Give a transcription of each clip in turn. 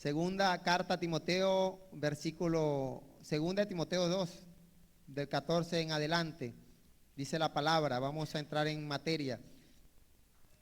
Segunda carta a Timoteo, segunda de Timoteo 2, del 14 en adelante. Dice la palabra, vamos a entrar en materia.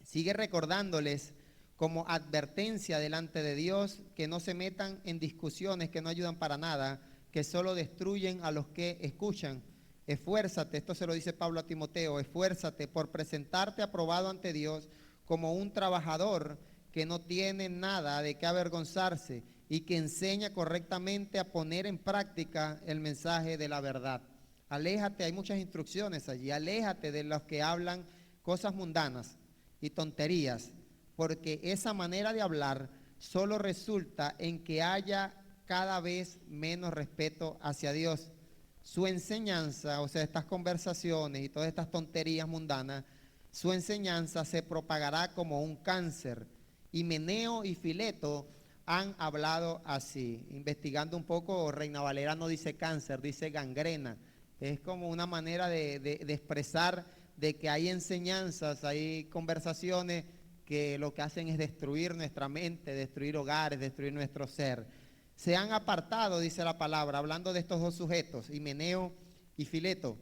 Sigue recordándoles como advertencia delante de Dios que no se metan en discusiones que no ayudan para nada, que solo destruyen a los que escuchan. Esfuérzate, esto se lo dice Pablo a Timoteo, esfuérzate por presentarte aprobado ante Dios como un trabajador que no tiene nada de qué avergonzarse y que enseña correctamente a poner en práctica el mensaje de la verdad. Aléjate, hay muchas instrucciones allí, aléjate de los que hablan cosas mundanas y tonterías, porque esa manera de hablar solo resulta en que haya cada vez menos respeto hacia Dios. Su enseñanza, o sea, estas conversaciones y todas estas tonterías mundanas, su enseñanza se propagará como un cáncer. Himeneo y Fileto han hablado así. Investigando un poco, Reina Valera no dice cáncer, dice gangrena. Es como una manera de expresar de que hay enseñanzas, hay conversaciones que lo que hacen es destruir nuestra mente, destruir hogares, destruir nuestro ser. Se han apartado, dice la palabra, hablando de estos dos sujetos, Himeneo y Fileto.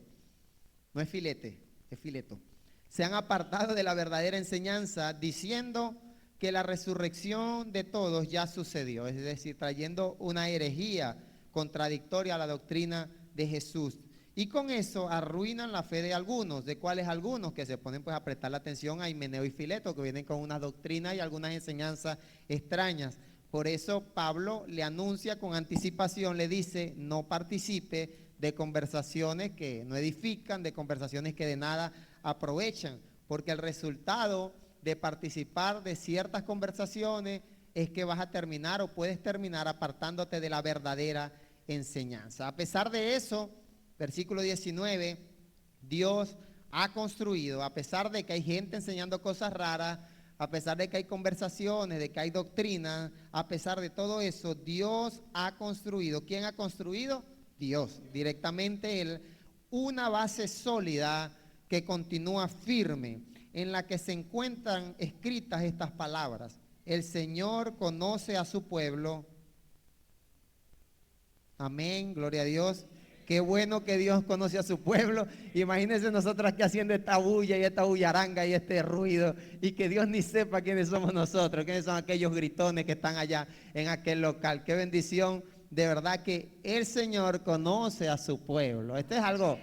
No es filete, es Fileto. Se han apartado de la verdadera enseñanza diciendo que la resurrección de todos ya sucedió, es decir, trayendo una herejía contradictoria a la doctrina de Jesús. Y con eso arruinan la fe de algunos. ¿De cuáles algunos? Que se ponen pues a prestar la atención a Himeneo y Fileto, que vienen con una doctrina y algunas enseñanzas extrañas. Por eso Pablo le anuncia con anticipación, le dice, no participe de conversaciones que no edifican, de conversaciones que de nada aprovechan, porque el resultado de participar de ciertas conversaciones es que vas a terminar o puedes terminar apartándote de la verdadera enseñanza. A pesar de eso, versículo 19, Dios ha construido, a pesar de que hay gente enseñando cosas raras, a pesar de que hay conversaciones, de que hay doctrina, a pesar de todo eso, Dios ha construido. ¿Quién ha construido? Dios, directamente Él, una base sólida que continúa firme, en la que se encuentran escritas estas palabras. El Señor conoce a su pueblo. Amén, gloria a Dios. Qué bueno que Dios conoce a su pueblo. Imagínense nosotros aquí haciendo esta bulla y esta bullaranga y este ruido, y que Dios ni sepa quiénes somos nosotros, quiénes son aquellos gritones que están allá en aquel local. Qué bendición, de verdad que el Señor conoce a su pueblo. Esto es algo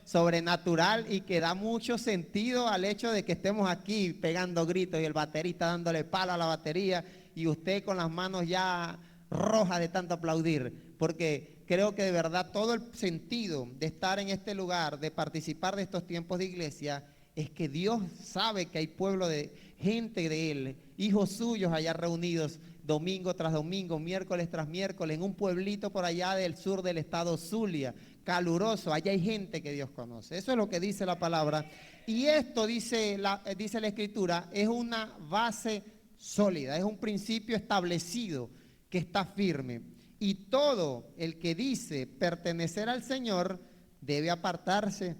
sobrenatural y que da mucho sentido al hecho de que estemos aquí pegando gritos y el baterista dándole palo a la batería y usted con las manos ya rojas de tanto aplaudir, porque creo que de verdad todo el sentido de estar en este lugar, de participar de estos tiempos de iglesia, es que Dios sabe que hay pueblo de gente de Él, hijos suyos allá reunidos domingo tras domingo, miércoles tras miércoles, en un pueblito por allá del sur del estado Zulia, caluroso. Allá hay gente que Dios conoce. Eso es lo que dice la palabra. Y esto, dice la Escritura, es una base sólida, es un principio establecido que está firme. Y todo el que dice pertenecer al Señor debe apartarse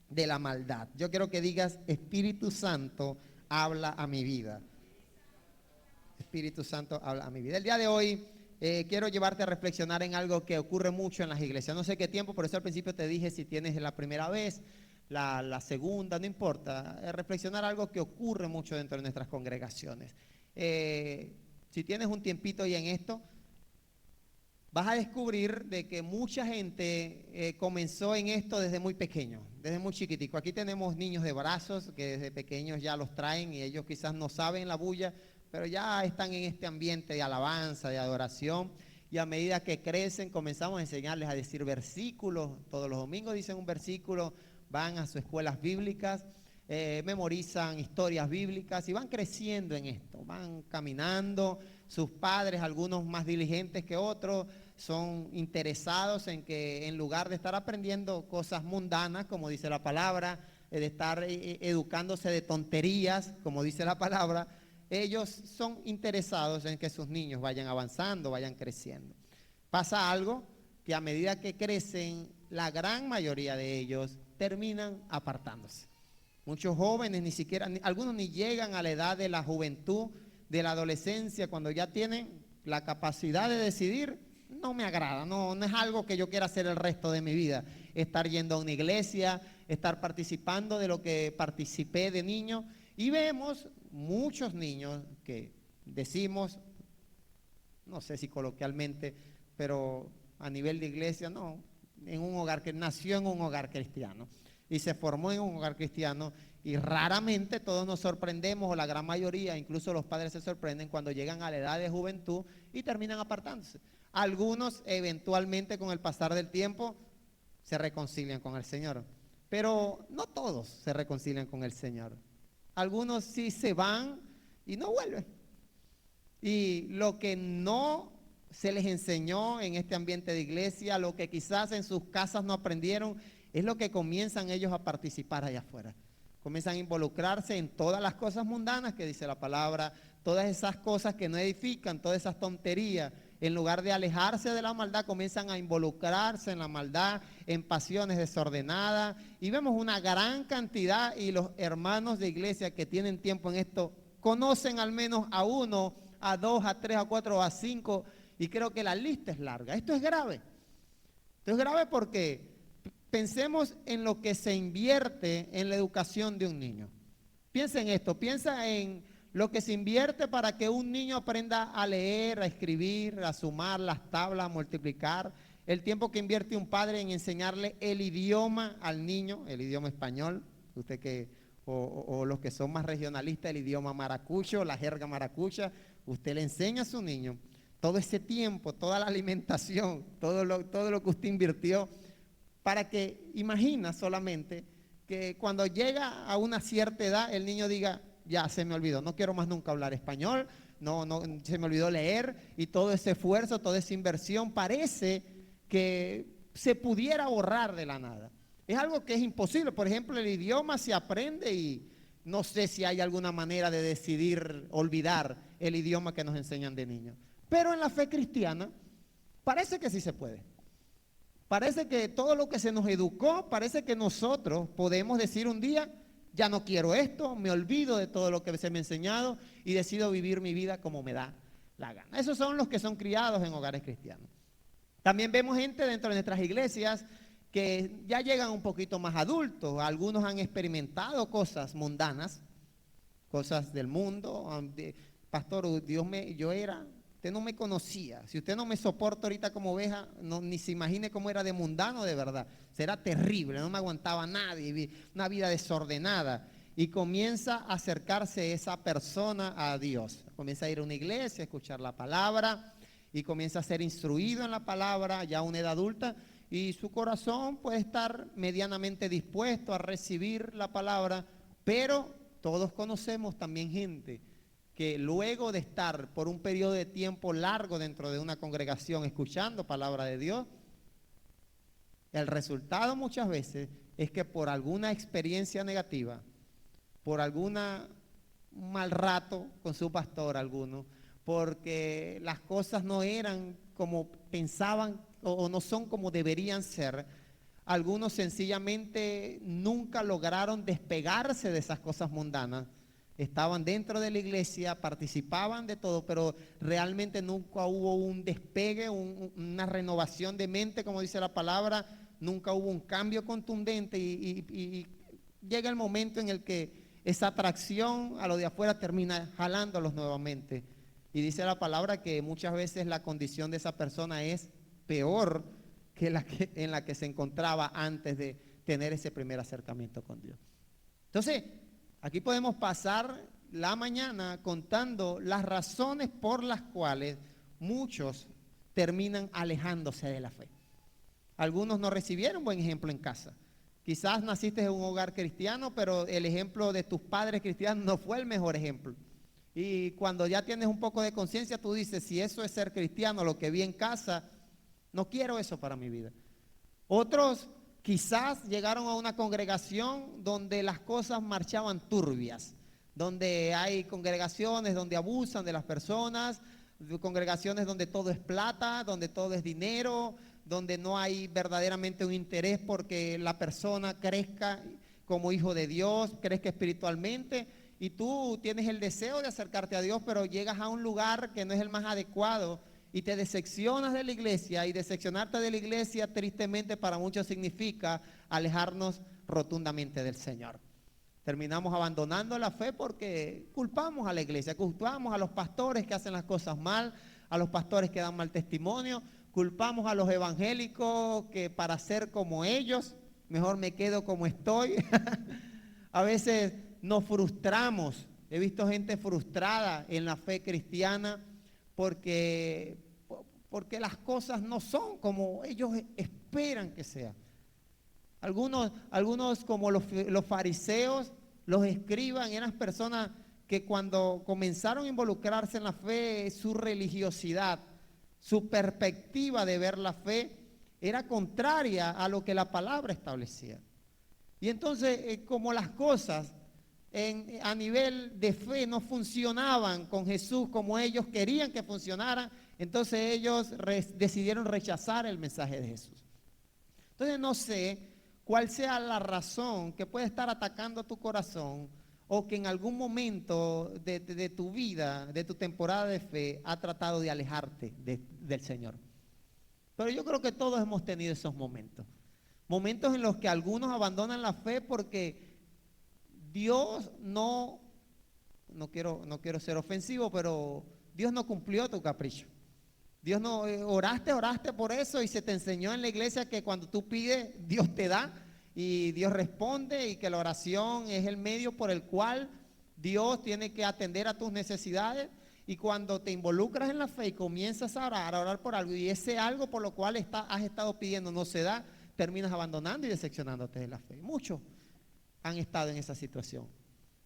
de la maldad. Yo quiero que digas, Espíritu Santo, habla a mi vida. Espíritu Santo, habla a mi vida. El día de hoy quiero llevarte a reflexionar en algo que ocurre mucho en las iglesias. No sé qué tiempo, por eso al principio te dije si tienes la primera vez, la segunda, no importa. Reflexionar algo que ocurre mucho dentro de nuestras congregaciones. Si tienes un tiempito ahí en esto, vas a descubrir de que mucha gente comenzó en esto desde muy pequeño, desde muy chiquitico. Aquí tenemos niños de brazos que desde pequeños ya los traen y ellos quizás no saben la bulla, pero ya están en este ambiente de alabanza, de adoración. Y a medida que crecen comenzamos a enseñarles a decir versículos. Todos los domingos dicen un versículo, van a sus escuelas bíblicas, memorizan historias bíblicas y van creciendo en esto, van caminando. Sus padres, algunos más diligentes que otros, son interesados en que en lugar de estar aprendiendo cosas mundanas, como dice la palabra, de estar educándose de tonterías, como dice la palabra, ellos son interesados en que sus niños vayan avanzando, vayan creciendo. Pasa algo que a medida que crecen, la gran mayoría de ellos terminan apartándose. Muchos jóvenes algunos ni llegan a la edad de la juventud, de la adolescencia, cuando ya tienen la capacidad de decidir no me agrada, no es algo que yo quiera hacer el resto de mi vida. Estar yendo a una iglesia, estar participando de lo que participé de niño. Y vemos muchos niños que decimos, no sé si coloquialmente, pero a nivel de iglesia, no, en un hogar que nació en un hogar cristiano y se formó en un hogar cristiano, y raramente todos nos sorprendemos, o la gran mayoría, incluso los padres se sorprenden cuando llegan a la edad de juventud y terminan apartándose. Algunos eventualmente con el pasar del tiempo se reconcilian con el Señor, pero no todos se reconcilian con el Señor. Algunos sí se van y no vuelven. Y lo que no se les enseñó en este ambiente de iglesia, lo que quizás en sus casas no aprendieron, es lo que comienzan ellos a participar allá afuera. Comienzan a involucrarse en todas las cosas mundanas que dice la palabra, todas esas cosas que no edifican, todas esas tonterías. En lugar de alejarse de la maldad, comienzan a involucrarse en la maldad, en pasiones desordenadas. Y vemos una gran cantidad, y los hermanos de iglesia que tienen tiempo en esto conocen al menos a uno, a dos, a tres, a cuatro, a cinco, y creo que la lista es larga. Esto es grave. Esto es grave porque pensemos en lo que se invierte en la educación de un niño. Piensa en esto, piensa en lo que se invierte para que un niño aprenda a leer, a escribir, a sumar las tablas, a multiplicar. El tiempo que invierte un padre en enseñarle el idioma al niño, el idioma español, usted que, o los que son más regionalistas, el idioma maracucho, la jerga maracucha, usted le enseña a su niño todo ese tiempo, toda la alimentación, todo lo que usted invirtió, para que imagina solamente que cuando llega a una cierta edad el niño diga, ya se me olvidó, no quiero más nunca hablar español, no, se me olvidó leer, y todo ese esfuerzo, toda esa inversión parece que se pudiera borrar de la nada. Es algo que es imposible. Por ejemplo, el idioma se aprende y no sé si hay alguna manera de decidir olvidar el idioma que nos enseñan de niños. Pero en la fe cristiana parece que sí se puede. Parece que todo lo que se nos educó, parece que nosotros podemos decir un día, ya no quiero esto, me olvido de todo lo que se me ha enseñado y decido vivir mi vida como me da la gana. Esos son los que son criados en hogares cristianos. También vemos gente dentro de nuestras iglesias que ya llegan un poquito más adultos. Algunos han experimentado cosas mundanas, cosas del mundo. Pastor, usted no me conocía. Si usted no me soporta ahorita como oveja, ni se imagine cómo era de mundano de verdad. Será terrible, no me aguantaba nadie, una vida desordenada. Y comienza a acercarse esa persona a Dios. Comienza a ir a una iglesia, a escuchar la palabra, y comienza a ser instruido en la palabra ya a una edad adulta, y su corazón puede estar medianamente dispuesto a recibir la palabra, pero todos conocemos también gente que luego de estar por un periodo de tiempo largo dentro de una congregación escuchando palabra de Dios, el resultado muchas veces es que por alguna experiencia negativa, por algún mal rato con su pastor alguno, porque las cosas no eran como pensaban o no son como deberían ser, algunos sencillamente nunca lograron despegarse de esas cosas mundanas. Estaban dentro de la iglesia, participaban de todo, pero realmente nunca hubo un despegue, una renovación de mente, como dice la palabra, nunca hubo un cambio contundente, y llega el momento en el que esa atracción a lo de afuera termina jalándolos nuevamente. Y dice la palabra que muchas veces la condición de esa persona es peor que en la que se encontraba antes de tener ese primer acercamiento con Dios. Entonces, aquí podemos pasar la mañana contando las razones por las cuales muchos terminan alejándose de la fe. Algunos no recibieron buen ejemplo en casa. Quizás naciste en un hogar cristiano, pero el ejemplo de tus padres cristianos no fue el mejor ejemplo. Y cuando ya tienes un poco de conciencia, tú dices, si eso es ser cristiano, lo que vi en casa, no quiero eso para mi vida. Otros quizás llegaron a una congregación donde las cosas marchaban turbias, donde hay congregaciones donde abusan de las personas, congregaciones donde todo es plata, donde todo es dinero, donde no hay verdaderamente un interés porque la persona crezca como hijo de Dios, crezca espiritualmente, y tú tienes el deseo de acercarte a Dios, pero llegas a un lugar que no es el más adecuado y te decepcionas de la iglesia, y decepcionarte de la iglesia tristemente para muchos significa alejarnos rotundamente del Señor. Terminamos abandonando la fe porque culpamos a la iglesia, culpamos a los pastores que hacen las cosas mal, a los pastores que dan mal testimonio, culpamos a los evangélicos que para ser como ellos, mejor me quedo como estoy. A veces nos frustramos. He visto gente frustrada en la fe cristiana porque las cosas no son como ellos esperan que sean. Algunos como los fariseos, los escribas, eran personas que cuando comenzaron a involucrarse en la fe, su religiosidad, su perspectiva de ver la fe era contraria a lo que la palabra establecía. Y entonces, como las cosas a nivel de fe no funcionaban con Jesús como ellos querían que funcionaran, entonces ellos decidieron rechazar el mensaje de Jesús. Entonces no sé cuál sea la razón que puede estar atacando tu corazón, o que en algún momento de tu vida, de tu temporada de fe, ha tratado de alejarte del Señor. Pero yo creo que todos hemos tenido esos momentos. Momentos en los que algunos abandonan la fe porque Dios no quiero ser ofensivo, pero Dios no cumplió tu capricho. Dios no, oraste por eso y se te enseñó en la iglesia que cuando tú pides, Dios te da y Dios responde, y que la oración es el medio por el cual Dios tiene que atender a tus necesidades. Y cuando te involucras en la fe y comienzas a orar por algo, y ese algo por lo cual has estado pidiendo no se da, terminas abandonando y decepcionándote de la fe. Muchos han estado en esa situación.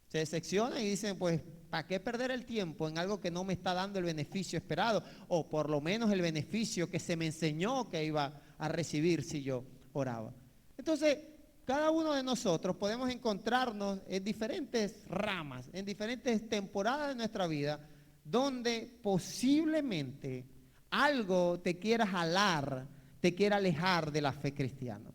Se decepcionan y dicen, pues, ¿para qué perder el tiempo en algo que no me está dando el beneficio esperado? O por lo menos el beneficio que se me enseñó que iba a recibir si yo oraba. Entonces, cada uno de nosotros podemos encontrarnos en diferentes ramas, en diferentes temporadas de nuestra vida, donde posiblemente algo te quiera jalar, te quiera alejar de la fe cristiana.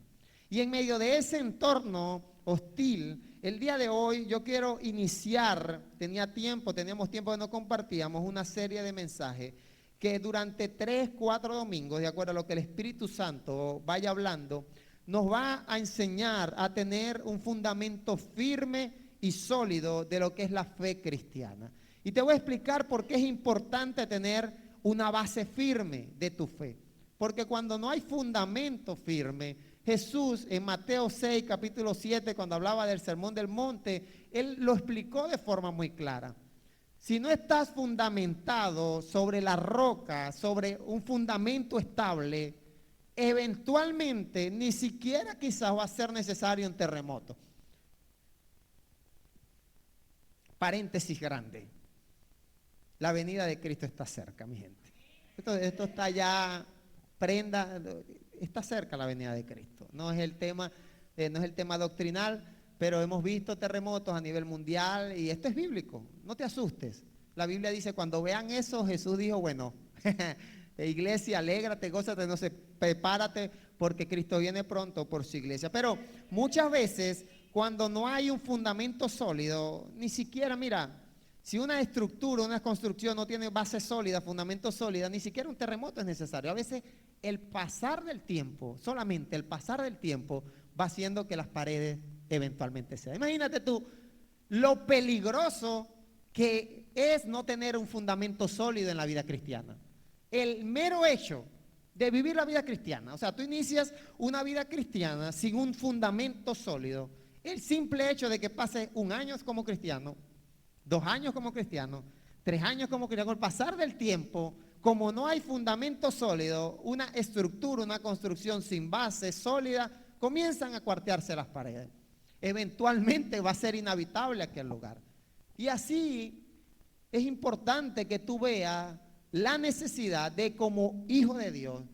Y en medio de ese entorno hostil, el día de hoy yo quiero iniciar, teníamos tiempo que no compartíamos una serie de mensajes que durante 3, 4 domingos, de acuerdo a lo que el Espíritu Santo vaya hablando, nos va a enseñar a tener un fundamento firme y sólido de lo que es la fe cristiana. Y te voy a explicar por qué es importante tener una base firme de tu fe. Porque cuando no hay fundamento firme, Jesús en Mateo 6, capítulo 7, cuando hablaba del Sermón del Monte, Él lo explicó de forma muy clara. Si no estás fundamentado sobre la roca, sobre un fundamento estable, eventualmente ni siquiera quizás va a ser necesario un terremoto. Paréntesis grande. La venida de Cristo está cerca, mi gente. Esto está ya, está cerca la venida de Cristo. No es el tema doctrinal, pero hemos visto terremotos a nivel mundial y esto es bíblico. No te asustes. La Biblia dice, cuando vean eso, Jesús dijo, bueno, iglesia, alégrate, gózate, no sé, prepárate porque Cristo viene pronto por su iglesia. Pero muchas veces, cuando no hay un fundamento sólido, ni siquiera, mira, si una estructura, una construcción no tiene base sólida, fundamento sólida, ni siquiera un terremoto es necesario. A veces el pasar del tiempo, solamente el pasar del tiempo, va haciendo que las paredes eventualmente sean. Imagínate tú lo peligroso que es no tener un fundamento sólido en la vida cristiana. El mero hecho de vivir la vida cristiana, o sea, tú inicias una vida cristiana sin un fundamento sólido. El simple hecho de que pase 1 año como cristiano, 2 años como cristiano, 3 años como cristiano, al pasar del tiempo, como no hay fundamento sólido, una estructura, una construcción sin base sólida, comienzan a cuartearse las paredes. Eventualmente va a ser inhabitable aquel lugar. Y así es importante que tú veas la necesidad de, como hijo de Dios,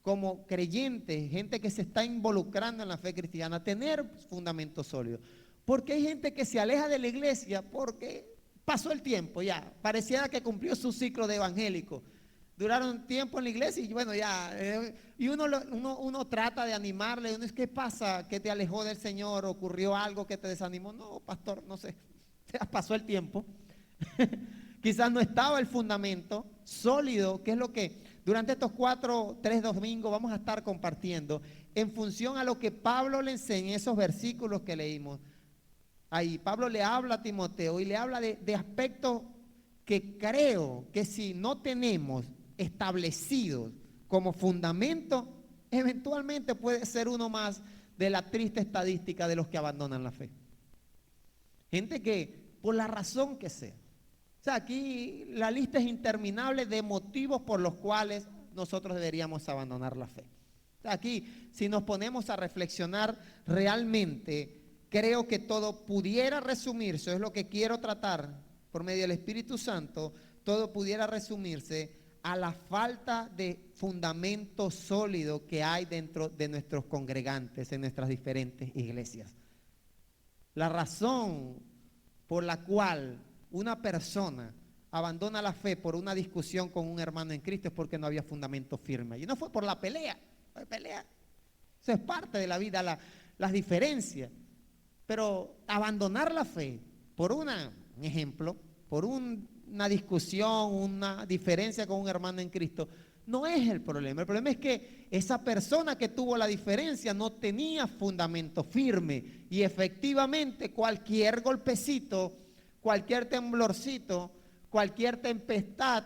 como creyente, gente que se está involucrando en la fe cristiana, tener fundamento sólido. Porque hay gente que se aleja de la iglesia porque pasó el tiempo ya, pareciera que cumplió su ciclo de evangélico. Duraron tiempo en la iglesia y bueno, ya, y uno trata de animarle, ¿qué pasa? ¿Qué te alejó del Señor? ¿Ocurrió algo que te desanimó? No, pastor, no sé. Ya pasó el tiempo. Quizás no estaba el fundamento sólido, que es lo que durante estos 3 domingos vamos a estar compartiendo en función a lo que Pablo le enseña, esos versículos que leímos. Ahí Pablo le habla a Timoteo y le habla de aspectos que creo que si no tenemos establecidos como fundamento, eventualmente puede ser uno más de la triste estadística de los que abandonan la fe. Gente que, por la razón que sea, o sea, aquí la lista es interminable de motivos por los cuales nosotros deberíamos abandonar la fe. O sea, aquí, si nos ponemos a reflexionar realmente, creo que todo pudiera resumirse, es lo que quiero tratar por medio del Espíritu Santo, todo pudiera resumirse a la falta de fundamento sólido que hay dentro de nuestros congregantes en nuestras diferentes iglesias. La razón por la cual una persona abandona la fe por una discusión con un hermano en Cristo es porque no había fundamento firme. Y no fue por la pelea. Eso es parte de la vida, las diferencias. Pero abandonar la fe por un ejemplo, por una discusión, una diferencia con un hermano en Cristo, no es el problema. El problema es que esa persona que tuvo la diferencia no tenía fundamento firme. Y efectivamente cualquier golpecito, cualquier temblorcito, cualquier tempestad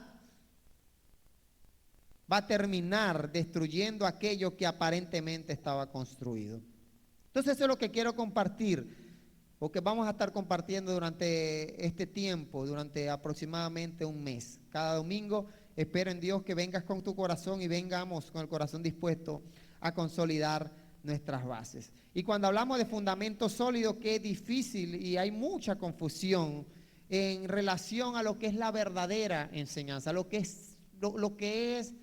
va a terminar destruyendo aquello que aparentemente estaba construido. Entonces eso es lo que quiero compartir, o que vamos a estar compartiendo durante este tiempo, durante aproximadamente un mes. Cada domingo espero en Dios que vengas con tu corazón y vengamos con el corazón dispuesto a consolidar nuestras bases. Y cuando hablamos de fundamento sólido, que es difícil y hay mucha confusión en relación a lo que es la verdadera enseñanza, lo que es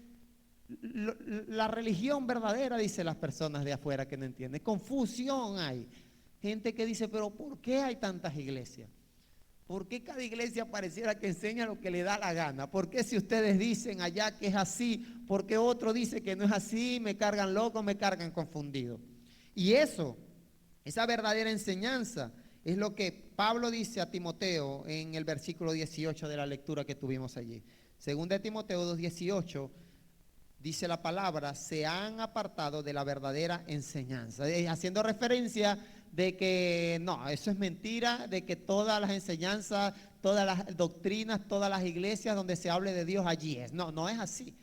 la religión verdadera, dicen las personas de afuera que no entienden. Confusión hay. Gente que dice, pero ¿por qué hay tantas iglesias? ¿Por qué cada iglesia pareciera que enseña lo que le da la gana? ¿Por qué si ustedes dicen allá que es así? ¿Por qué otro dice que no es así? Me cargan loco, me cargan confundido. Y esa verdadera enseñanza es lo que Pablo dice a Timoteo en el versículo 18 de la lectura que tuvimos allí. Según de Timoteo 2:18, dice la palabra, se han apartado de la verdadera enseñanza, haciendo referencia de que no, eso es mentira, de que todas las enseñanzas, todas las doctrinas, todas las iglesias donde se hable de Dios, allí es. No, no es así.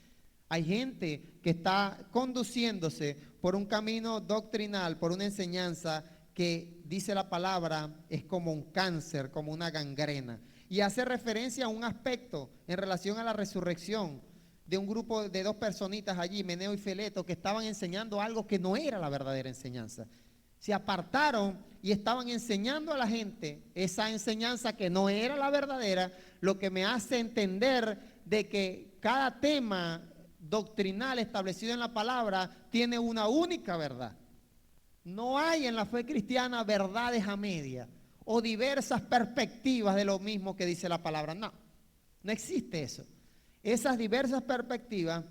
Hay gente que está conduciéndose por un camino doctrinal, por una enseñanza que, dice la palabra, es como un cáncer, como una gangrena. Y hace referencia a un aspecto en relación a la resurrección de un grupo de 2 personitas allí, Meneo y Fileto, que estaban enseñando algo que no era la verdadera enseñanza. Se apartaron y estaban enseñando a la gente esa enseñanza que no era la verdadera, lo que me hace entender de que cada tema doctrinal establecido en la palabra tiene una única verdad. No hay en la fe cristiana verdades a media o diversas perspectivas de lo mismo que dice la palabra. No, no existe eso. Esas diversas perspectivas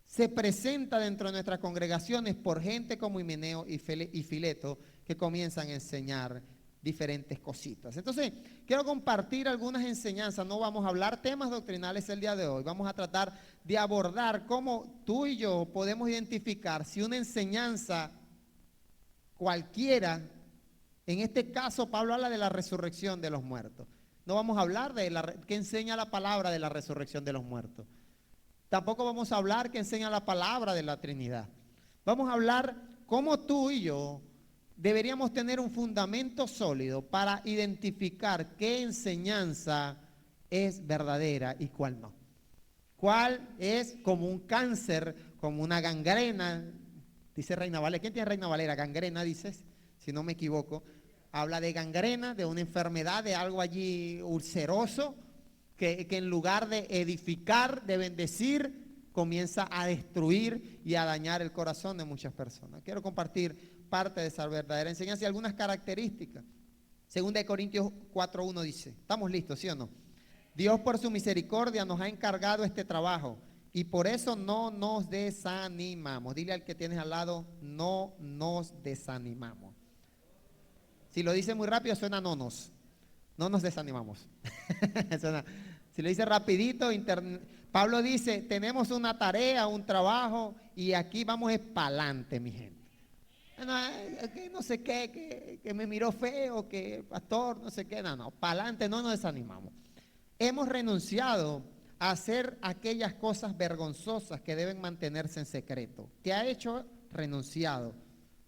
se presentan dentro de nuestras congregaciones por gente como Himeneo y Fileto, que comienzan a enseñar diferentes cositas. Entonces, quiero compartir algunas enseñanzas. No vamos a hablar temas doctrinales el día de hoy. Vamos a tratar de abordar cómo tú y yo podemos identificar si una enseñanza cualquiera, en este caso Pablo habla de la resurrección de los muertos. No vamos a hablar de qué enseña la palabra de la resurrección de los muertos. Tampoco vamos a hablar qué enseña la palabra de la Trinidad. Vamos a hablar cómo tú y yo deberíamos tener un fundamento sólido para identificar qué enseñanza es verdadera y cuál no. Cuál es como un cáncer, como una gangrena, dice Reina Valera. ¿Quién tiene Reina Valera? Gangrena, dices, si no me equivoco. Habla de gangrena, de una enfermedad, de algo allí ulceroso, que en lugar de edificar, de bendecir, comienza a destruir y a dañar el corazón de muchas personas. Quiero compartir parte de esa verdadera enseñanza y algunas características. Segunda de Corintios 4:1 dice, ¿estamos listos, sí o no? Dios por su misericordia nos ha encargado este trabajo y por eso no nos desanimamos. Dile al que tienes al lado, no nos desanimamos. Si lo dice muy rápido suena nonos. no nos desanimamos. Si lo dice rapidito, Pablo dice, tenemos una tarea, un trabajo, y aquí vamos es pa'lante, mi gente. Que no sé qué, que me miró feo, que pastor, no sé qué, no, pa'lante, no nos desanimamos. Hemos renunciado a hacer aquellas cosas vergonzosas que deben mantenerse en secreto. ¿Qué ha hecho? Renunciado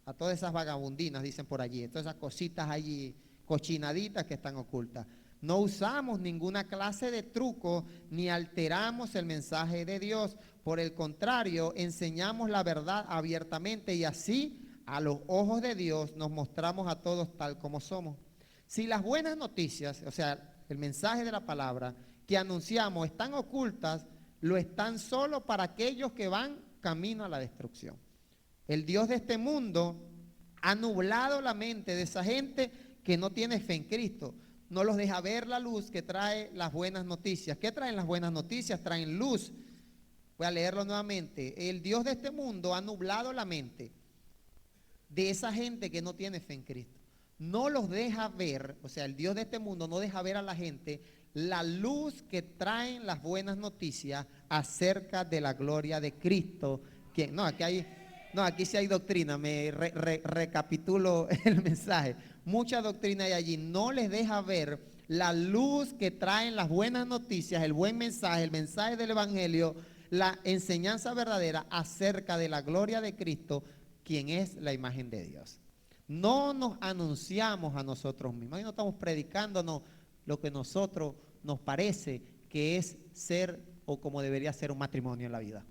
a todas esas vagabundinas, dicen por allí, todas esas cositas allí, cochinaditas que están ocultas. No usamos ninguna clase de truco ni alteramos el mensaje de Dios. Por el contrario, enseñamos la verdad abiertamente y así a los ojos de Dios nos mostramos a todos tal como somos. Si las buenas noticias, o sea, el mensaje de la palabra que anunciamos están ocultas, lo están solo para aquellos que van camino a la destrucción. El Dios de este mundo ha nublado la mente de esa gente que no tiene fe en Cristo. No los deja ver la luz que trae las buenas noticias. ¿Qué traen las buenas noticias? Traen luz. Voy a leerlo nuevamente. El Dios de este mundo ha nublado la mente de esa gente que no tiene fe en Cristo. No los deja ver, o sea, el Dios de este mundo no deja ver a la gente la luz que traen las buenas noticias acerca de la gloria de Cristo. Aquí sí hay doctrina, recapitulo el mensaje. Mucha doctrina hay allí, no les deja ver la luz que traen las buenas noticias, el buen mensaje, el mensaje del Evangelio, la enseñanza verdadera acerca de la gloria de Cristo, quien es la imagen de Dios. No nos anunciamos a nosotros mismos, y no estamos predicándonos lo que nosotros nos parece que es ser o como debería ser un matrimonio en la vida.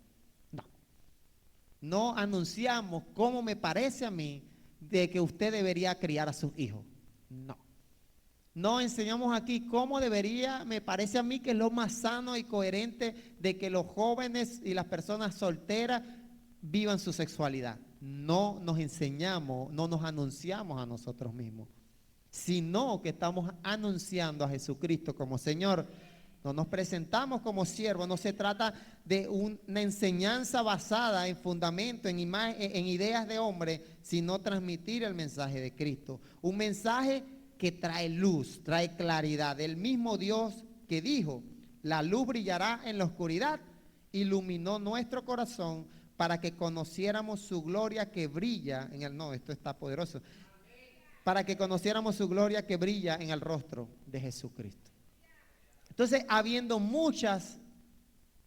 No anunciamos cómo me parece a mí de que usted debería criar a sus hijos. No enseñamos aquí cómo debería, me parece a mí que es lo más sano y coherente de que los jóvenes y las personas solteras vivan su sexualidad. No nos enseñamos, no nos anunciamos a nosotros mismos, sino que estamos anunciando a Jesucristo como Señor. No nos presentamos como siervos, no se trata de una enseñanza basada en fundamento, en ideas de hombre, sino transmitir el mensaje de Cristo. Un mensaje que trae luz, trae claridad. El mismo Dios que dijo, la luz brillará en la oscuridad, iluminó nuestro corazón para que conociéramos su gloria que brilla en el... No, esto está poderoso. Para que conociéramos su gloria que brilla en el rostro de Jesucristo. Entonces, habiendo muchas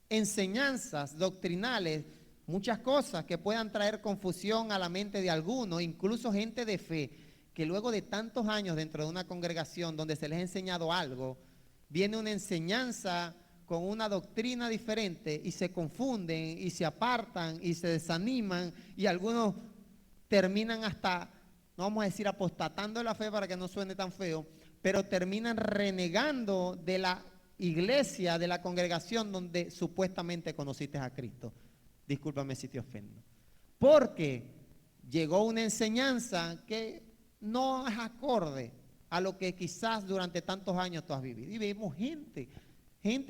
enseñanzas doctrinales, muchas cosas que puedan traer confusión a la mente de algunos, incluso gente de fe, que luego de tantos años dentro de una congregación donde se les ha enseñado algo, viene una enseñanza con una doctrina diferente y se confunden y se apartan y se desaniman y algunos terminan hasta, no vamos a decir apostatando la fe para que no suene tan feo, pero terminan renegando de la iglesia, de la congregación donde supuestamente conociste a Cristo. Discúlpame si te ofendo. Porque llegó una enseñanza que no es acorde a lo que quizás durante tantos años tú has vivido. Y vemos gente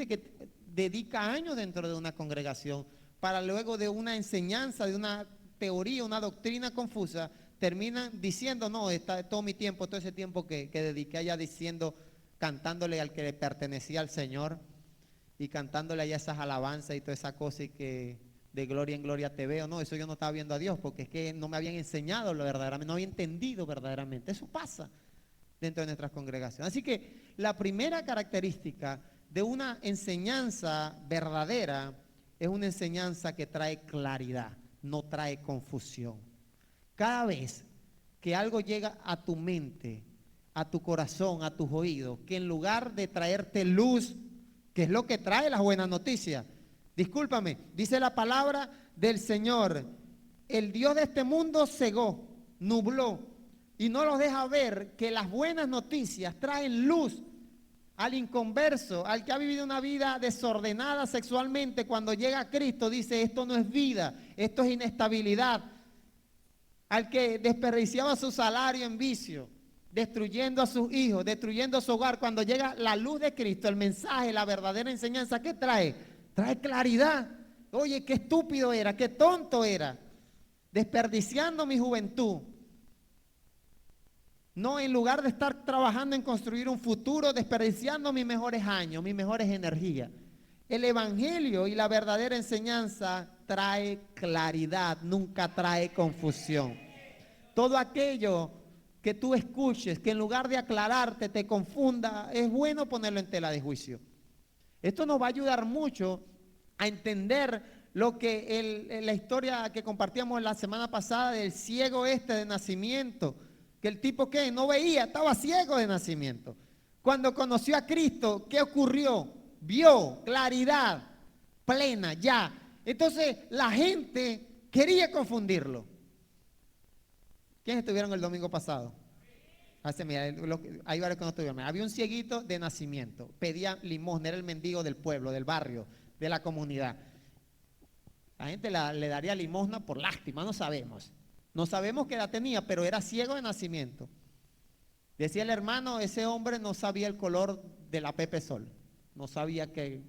que dedica años dentro de una congregación para luego de una enseñanza, de una teoría, una doctrina confusa, terminan diciendo, no, está todo mi tiempo, todo ese tiempo que dediqué allá diciendo, cantándole al que le pertenecía al Señor y cantándole allá esas alabanzas y toda esa cosa y que de gloria en gloria te veo. No, eso yo no estaba viendo a Dios porque es que no me habían enseñado lo verdaderamente, no había entendido verdaderamente. Eso pasa dentro de nuestras congregaciones. Así que la primera característica de una enseñanza verdadera es una enseñanza que trae claridad, no trae confusión. Cada vez que algo llega a tu mente, a tu corazón, a tus oídos, que en lugar de traerte luz, que es lo que trae las buenas noticias, discúlpame, dice la palabra del Señor, el Dios de este mundo cegó, nubló y no los deja ver que las buenas noticias traen luz al inconverso, al que ha vivido una vida desordenada sexualmente. Cuando llega a Cristo dice, esto no es vida, esto es inestabilidad. Al que desperdiciaba su salario en vicio, destruyendo a sus hijos, destruyendo su hogar. Cuando llega la luz de Cristo, el mensaje, la verdadera enseñanza, ¿qué trae? Trae claridad. Oye, qué estúpido era, qué tonto era, desperdiciando mi juventud. No, en lugar de estar trabajando en construir un futuro, desperdiciando mis mejores años, mis mejores energías. El evangelio y la verdadera enseñanza trae claridad, nunca trae confusión. Todo aquello que tú escuches, que en lugar de aclararte te confunda, es bueno ponerlo en tela de juicio. Esto nos va a ayudar mucho a entender lo que la historia que compartíamos la semana pasada del ciego de nacimiento, que el tipo que no veía, estaba ciego de nacimiento. Cuando conoció a Cristo, ¿qué ocurrió? Vio claridad plena ya. Entonces la gente quería confundirlo. ¿Quiénes estuvieron el domingo pasado? Mira, hay varios que no estuvieron. Había un cieguito de nacimiento, pedía limosna, era el mendigo del pueblo, del barrio, de la comunidad. La gente le daría limosna por lástima, no sabemos. No sabemos qué edad tenía, pero era ciego de nacimiento. Decía el hermano, ese hombre no sabía el color de la Pepe Sol. No sabía que el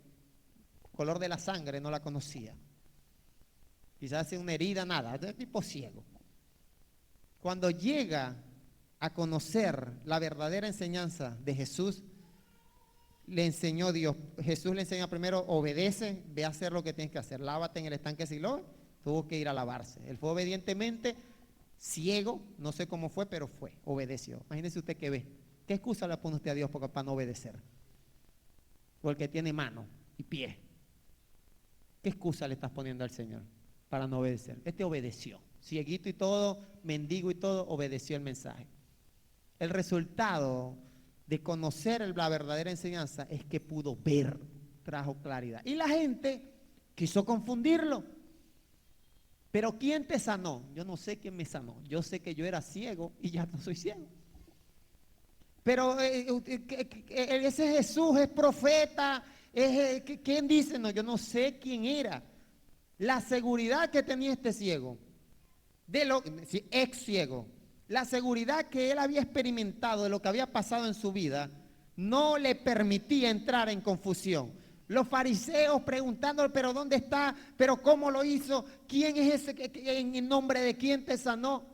color de la sangre, no la conocía. Quizás hacía una herida, nada, de tipo ciego. Cuando llega a conocer la verdadera enseñanza de Jesús, le enseñó Dios. Jesús le enseña primero, obedece, ve a hacer lo que tienes que hacer. Lávate en el estanque de Siloé, tuvo que ir a lavarse. Él fue obedientemente, ciego, no sé cómo fue, pero fue, obedeció. Imagínese usted que ve. ¿Qué excusa le pone usted a Dios para no obedecer? Porque tiene mano y pie. ¿Qué excusa le estás poniendo al Señor para no obedecer? Este obedeció. Cieguito y todo, mendigo y todo, obedeció el mensaje. El resultado de conocer la verdadera enseñanza es que pudo ver, trajo claridad. Y la gente quiso confundirlo. Pero ¿quién te sanó? Yo no sé quién me sanó. Yo sé que yo era ciego y ya no soy ciego. Pero ese Jesús es profeta. ¿Quién dice? No, yo no sé quién era. La seguridad que tenía este ciego, ex ciego, la seguridad que él había experimentado de lo que había pasado en su vida, no le permitía entrar en confusión. Los fariseos preguntándole, pero ¿dónde está? ¿Pero cómo lo hizo? ¿Quién es ese? ¿En nombre de quién te sanó?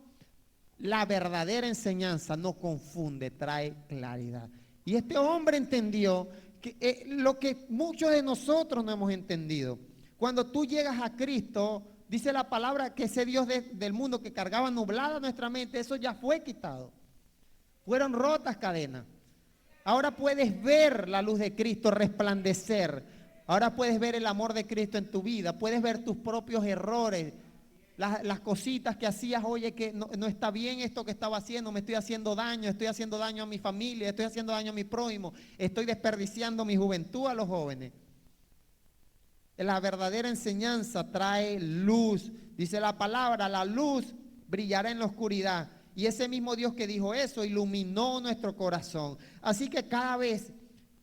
La verdadera enseñanza no confunde, trae claridad. Y este hombre entendió que, lo que muchos de nosotros no hemos entendido. Cuando tú llegas a Cristo, dice la palabra que ese Dios del mundo que cargaba nublada nuestra mente, eso ya fue quitado. Fueron rotas cadenas. Ahora puedes ver la luz de Cristo resplandecer. Ahora puedes ver el amor de Cristo en tu vida. Puedes ver tus propios errores. Las cositas que hacías, oye, que no está bien esto que estaba haciendo, me estoy haciendo daño a mi familia, estoy haciendo daño a mi prójimo, estoy desperdiciando mi juventud a los jóvenes. La verdadera enseñanza trae luz. Dice la palabra, la luz brillará en la oscuridad. Y ese mismo Dios que dijo eso iluminó nuestro corazón. Así que cada vez,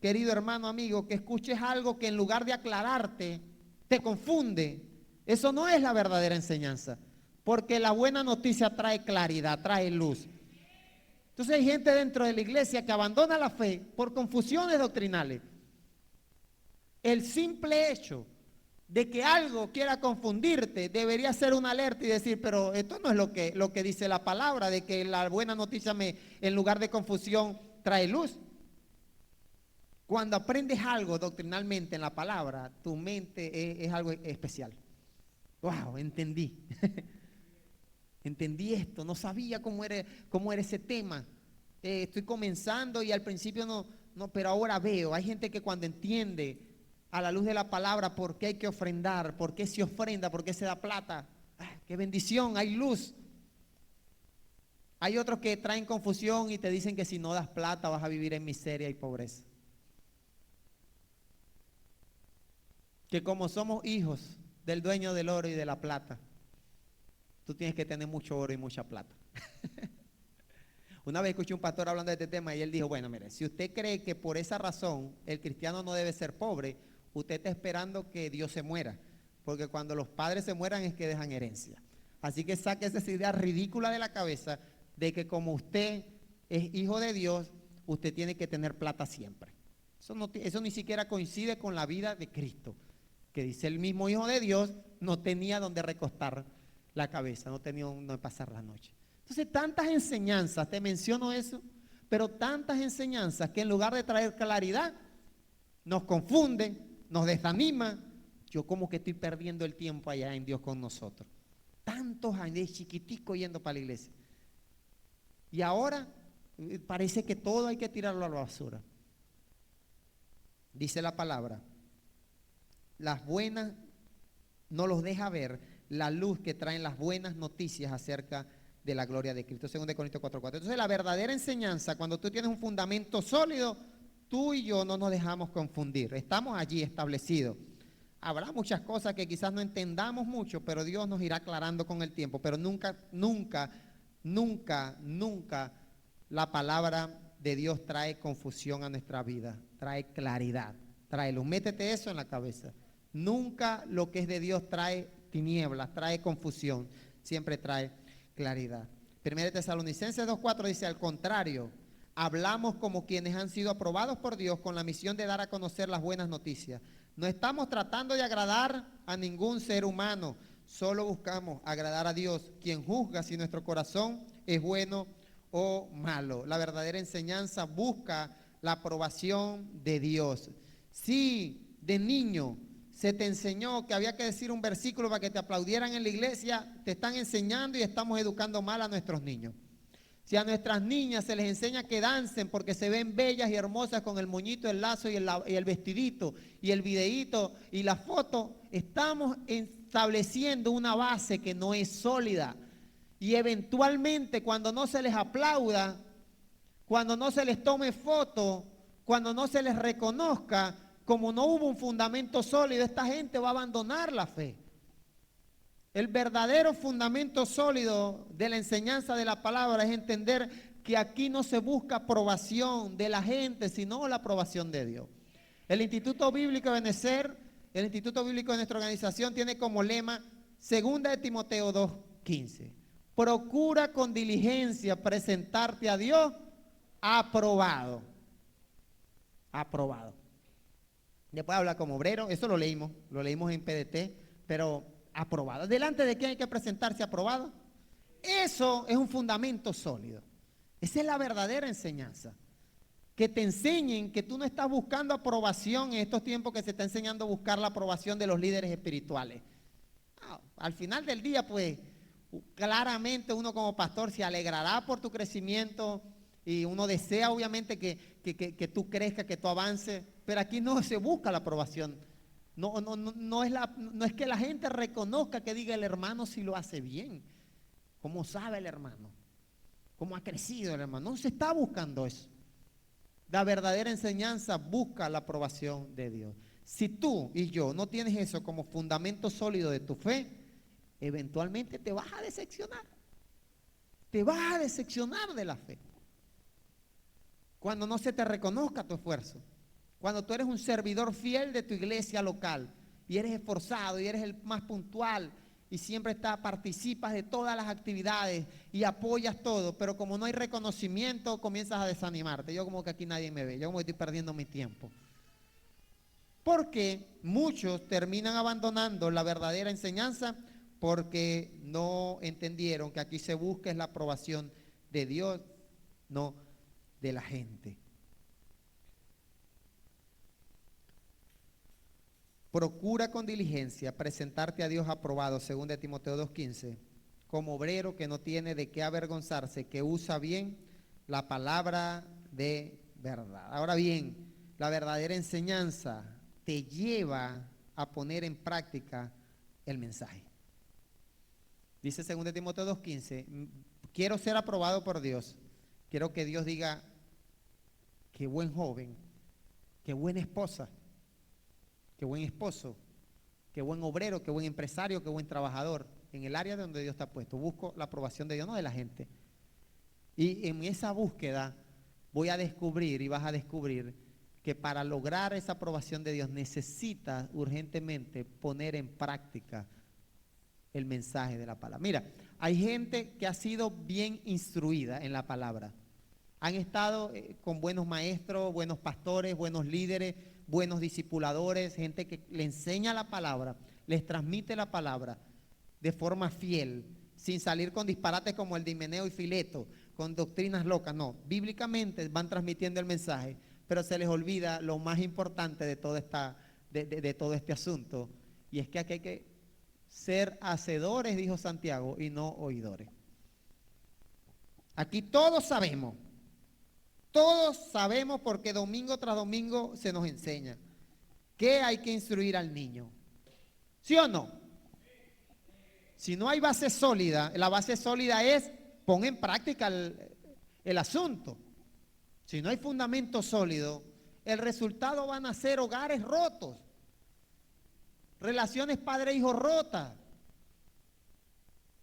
querido hermano, amigo, que escuches algo que en lugar de aclararte, te confunde, eso no es la verdadera enseñanza. Porque la buena noticia trae claridad, trae luz. Entonces hay gente dentro de la iglesia que abandona la fe por confusiones doctrinales. El simple hecho de que algo quiera confundirte debería ser una alerta y decir, pero esto no es lo que dice la palabra, de que la buena noticia en lugar de confusión trae luz. Cuando aprendes algo doctrinalmente en la palabra, tu mente es algo especial. Wow, entendí. Entendí esto, no sabía cómo era ese tema. Estoy comenzando y al principio no, pero ahora veo. Hay gente que cuando entiende a la luz de la palabra por qué hay que ofrendar, por qué se ofrenda, por qué se da plata. ¡Qué bendición! Hay luz. Hay otros que traen confusión y te dicen que si no das plata vas a vivir en miseria y pobreza. Que como somos hijos del dueño del oro y de la plata, tú tienes que tener mucho oro y mucha plata. Una vez escuché un pastor hablando de este tema y él dijo, bueno, mire, si usted cree que por esa razón el cristiano no debe ser pobre, usted está esperando que Dios se muera, porque cuando los padres se mueran es que dejan herencia. Así que saque esa idea ridícula de la cabeza de que como usted es hijo de Dios, usted tiene que tener plata siempre. Eso ni siquiera coincide con la vida de Cristo, que dice el mismo hijo de Dios no tenía donde recostar la cabeza, no tenía donde pasar la noche. Entonces, tantas enseñanzas, te menciono eso, pero tantas enseñanzas que en lugar de traer claridad, nos confunden, nos desaniman. Yo como que estoy perdiendo el tiempo allá en Dios con nosotros. Tantos años de chiquitico yendo para la iglesia. Y ahora parece que todo hay que tirarlo a la basura. Dice la palabra, las buenas no los deja ver la luz que traen las buenas noticias acerca de la gloria de Cristo, 2 Corintios 4:4. Entonces la verdadera enseñanza, cuando tú tienes un fundamento sólido, tú y yo no nos dejamos confundir, estamos allí establecidos. Habrá muchas cosas que quizás no entendamos mucho, pero Dios nos irá aclarando con el tiempo, pero nunca, nunca, nunca, nunca la palabra de Dios trae confusión a nuestra vida, trae claridad, trae luz. Métete eso en la cabeza. Nunca lo que es de Dios trae tinieblas, trae confusión, siempre trae claridad. 1 Tesalonicenses 2:4 dice, al contrario, hablamos como quienes han sido aprobados por Dios con la misión de dar a conocer las buenas noticias. No estamos tratando de agradar a ningún ser humano, solo buscamos agradar a Dios, quien juzga si nuestro corazón es bueno o malo. La verdadera enseñanza busca la aprobación de Dios. Si de niño se te enseñó que había que decir un versículo para que te aplaudieran en la iglesia, te están enseñando y estamos educando mal a nuestros niños. Si a nuestras niñas se les enseña que dancen porque se ven bellas y hermosas con el moñito, el lazo y el vestidito y el videíto y la foto, estamos estableciendo una base que no es sólida. Y eventualmente cuando no se les aplauda, cuando no se les tome foto, cuando no se les reconozca, como no hubo un fundamento sólido, esta gente va a abandonar la fe. El verdadero fundamento sólido de la enseñanza de la palabra es entender que aquí no se busca aprobación de la gente, sino la aprobación de Dios. El Instituto Bíblico de Benecer, el Instituto Bíblico de nuestra organización tiene como lema 2 Timoteo 2:15. Procura con diligencia presentarte a Dios aprobado. Aprobado. Después habla como obrero, eso lo leímos en PDT, pero aprobado. ¿Delante de quién hay que presentarse aprobado? Eso es un fundamento sólido. Esa es la verdadera enseñanza. Que te enseñen que tú no estás buscando aprobación en estos tiempos que se está enseñando a buscar la aprobación de los líderes espirituales. No, al final del día, pues, claramente uno como pastor se alegrará por tu crecimiento y uno desea obviamente que tú crezcas, que tú avances, pero aquí no se busca la aprobación. No es que la gente reconozca que diga el hermano si lo hace bien. ¿Cómo sabe el hermano? ¿Cómo ha crecido el hermano? No se está buscando eso. La verdadera enseñanza busca la aprobación de Dios. Si tú y yo no tienes eso como fundamento sólido de tu fe, eventualmente te vas a decepcionar. Te vas a decepcionar de la fe. Cuando no se te reconozca tu esfuerzo. Cuando tú eres un servidor fiel de tu iglesia local y eres esforzado y eres el más puntual y siempre participas de todas las actividades y apoyas todo, pero como no hay reconocimiento, comienzas a desanimarte. Yo como que aquí nadie me ve, yo como que estoy perdiendo mi tiempo. Porque muchos terminan abandonando la verdadera enseñanza porque no entendieron que aquí se busca es la aprobación de Dios, no de la gente. Procura con diligencia presentarte a Dios aprobado, 2 Timoteo 2:15, como obrero que no tiene de qué avergonzarse, que usa bien la palabra de verdad. Ahora bien, la verdadera enseñanza te lleva a poner en práctica el mensaje. Dice 2 Timoteo 2:15, quiero ser aprobado por Dios. Quiero que Dios diga, qué buen joven, qué buena esposa, qué buen esposo, qué buen obrero, qué buen empresario, qué buen trabajador, en el área donde Dios está puesto. Busco la aprobación de Dios, no de la gente. Y en esa búsqueda voy a descubrir y vas a descubrir que para lograr esa aprobación de Dios necesitas urgentemente poner en práctica el mensaje de la palabra. Mira, hay gente que ha sido bien instruida en la palabra. Han estado con buenos maestros, buenos pastores, buenos líderes, buenos discipuladores, gente que le enseña la palabra, les transmite la palabra de forma fiel, sin salir con disparates como el de Himeneo y Fileto, con doctrinas locas, no. Bíblicamente van transmitiendo el mensaje, pero se les olvida lo más importante de todo este asunto, y es que aquí hay que ser hacedores, dijo Santiago, y no oidores. Aquí todos sabemos porque domingo tras domingo se nos enseña que hay que instruir al niño. ¿Sí o no? Si no hay base sólida, la base sólida es pon en práctica el asunto. Si no hay fundamento sólido, el resultado van a ser hogares rotos, relaciones padre-hijo rotas,